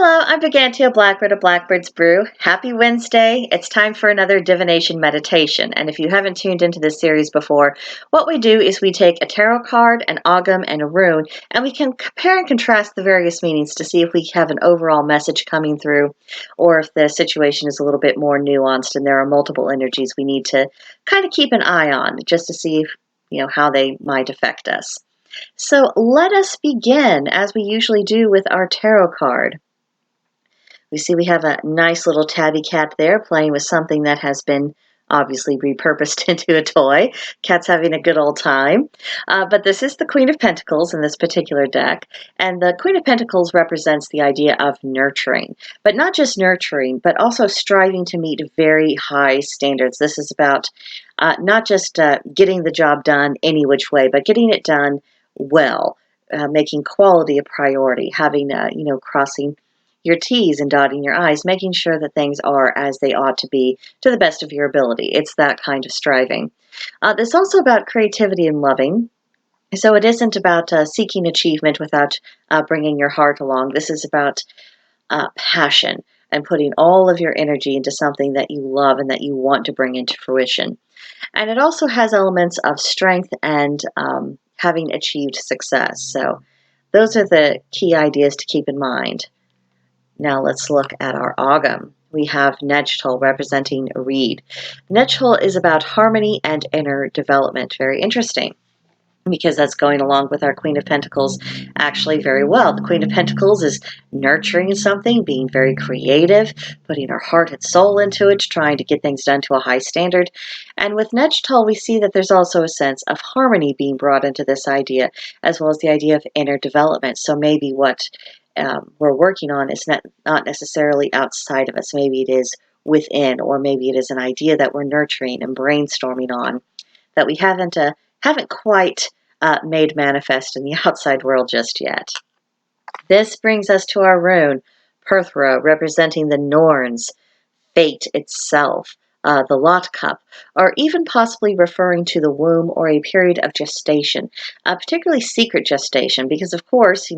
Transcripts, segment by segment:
Hello, I'm Brigantia Blackbird of Blackbird's Brew. Happy Wednesday. It's time for another divination meditation. And if you haven't tuned into this series before, what we do is we take a tarot card, an ogham, and a rune, and we can compare and contrast the various meanings to see if we have an overall message coming through, or if the situation is a little bit more nuanced and there are multiple energies we need to kind of keep an eye on just to see how they might affect us. So let us begin, as we usually do with our tarot card. We see we have a nice little tabby cat there playing with something that has been obviously repurposed into a toy. Cat's having a good old time. But this is the Queen of Pentacles in this particular deck. And the Queen of Pentacles represents the idea of nurturing. But not just nurturing, but also striving to meet very high standards. This is about not just getting the job done any which way, but getting it done well, making quality a priority, having, crossing your T's and dotting your I's, making sure that things are as they ought to be to the best of your ability. It's that kind of striving. It's also about creativity and loving. So it isn't about seeking achievement without bringing your heart along. This is about passion and putting all of your energy into something that you love and that you want to bring into fruition. And it also has elements of strength and having achieved success. So those are the key ideas to keep in mind. Now let's look at our ogham. We have Ngetal representing a reed. Ngetal is about harmony and inner development. Very interesting, because that's going along with our Queen of Pentacles actually very well. The Queen of Pentacles is nurturing something, being very creative, putting her heart and soul into it, trying to get things done to a high standard. And with Ngetal, we see that there's also a sense of harmony being brought into this idea, as well as the idea of inner development. So maybe what we're working on is not necessarily outside of us. Maybe it is within, or maybe it is an idea that we're nurturing and brainstorming on that we haven't quite made manifest in the outside world just yet. This brings us to our rune, Perthro, representing the Norns, fate itself, the Lot Cup, or even possibly referring to the womb or a period of gestation, particularly secret gestation, because of course,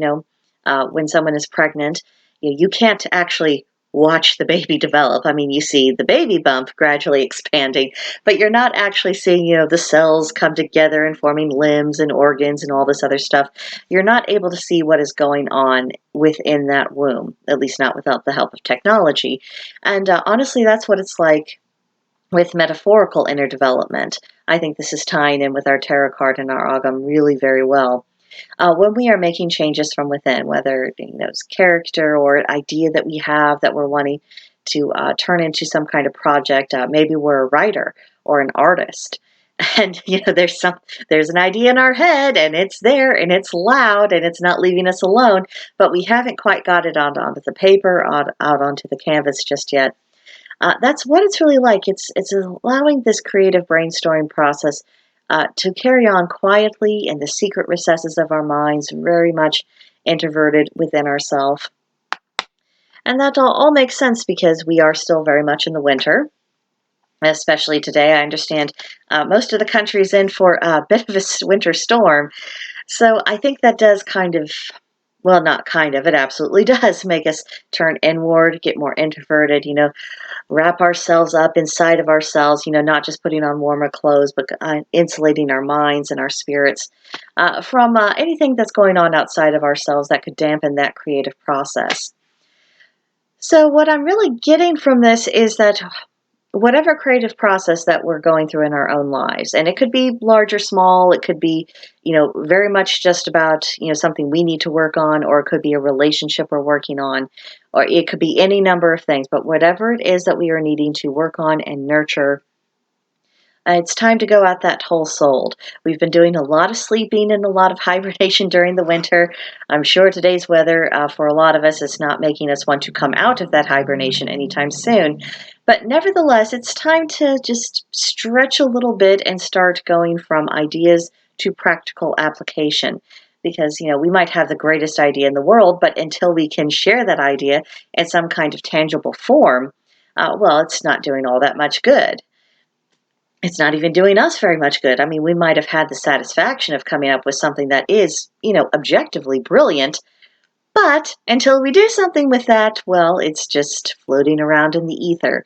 when someone is pregnant, you can't actually watch the baby develop. I mean, you see the baby bump gradually expanding, but you're not actually seeing, the cells come together and forming limbs and organs and all this other stuff. You're not able to see what is going on within that womb, at least not without the help of technology. And honestly, that's what it's like with metaphorical inner development. I think this is tying in with our tarot card and our ogham really very well. When we are making changes from within, whether it's character or idea that we have that we're wanting to turn into some kind of project, maybe we're a writer or an artist, and there's an idea in our head, and it's there, and it's loud, and it's not leaving us alone, but we haven't quite got it onto the paper, out onto the canvas just yet. That's what it's really like. It's allowing this creative brainstorming process to carry on quietly in the secret recesses of our minds, very much introverted within ourselves. And that all makes sense because we are still very much in the winter, especially today. I understand most of the country's in for a bit of a winter storm. So I think that does not kind of, it absolutely does make us turn inward, get more introverted, wrap ourselves up inside of ourselves, not just putting on warmer clothes, but insulating our minds and our spirits from anything that's going on outside of ourselves that could dampen that creative process. So what I'm really getting from this is that whatever creative process that we're going through in our own lives, and it could be large or small, it could be, very much just about, something we need to work on, or it could be a relationship we're working on, or it could be any number of things, but whatever it is that we are needing to work on and nurture, it's time to go out that whole souled. We've been doing a lot of sleeping and a lot of hibernation during the winter. I'm sure today's weather, for a lot of us, is not making us want to come out of that hibernation anytime soon. But nevertheless, it's time to just stretch a little bit and start going from ideas to practical application. Because, we might have the greatest idea in the world, but until we can share that idea in some kind of tangible form, it's not doing all that much good. It's not even doing us very much good. I mean, we might have had the satisfaction of coming up with something that is, objectively brilliant, But until we do something with that, well, it's just floating around in the ether.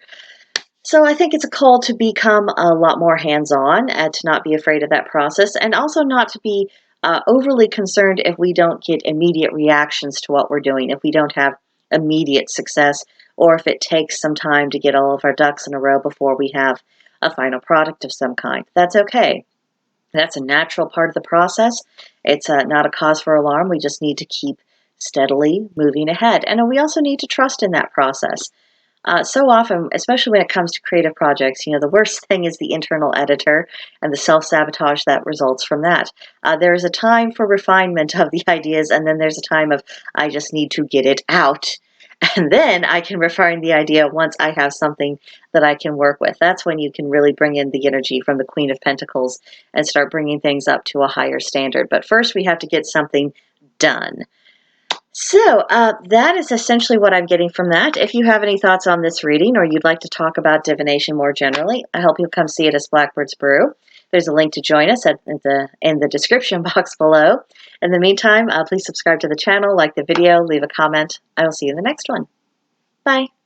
So I think it's a call to become a lot more hands-on and to not be afraid of that process, and also not to be overly concerned if we don't get immediate reactions to what we're doing, if we don't have immediate success, or if it takes some time to get all of our ducks in a row before we have a final product of some kind. That's okay. That's a natural part of the process. It's not a cause for alarm. We just need to keep steadily moving ahead. And we also need to trust in that process. So often, especially when it comes to creative projects, the worst thing is the internal editor and the self-sabotage that results from that. There's a time for refinement of the ideas, and then there's a time of, I just need to get it out. And then I can refine the idea once I have something that I can work with. That's when you can really bring in the energy from the Queen of Pentacles and start bringing things up to a higher standard. But first, we have to get something done. So that is essentially what I'm getting from that. If you have any thoughts on this reading or you'd like to talk about divination more generally, I hope you'll come see it as Blackbird's Brew. There's a link to join us in the description box below. In the meantime, please subscribe to the channel, like the video, leave a comment. I will see you in the next one. Bye.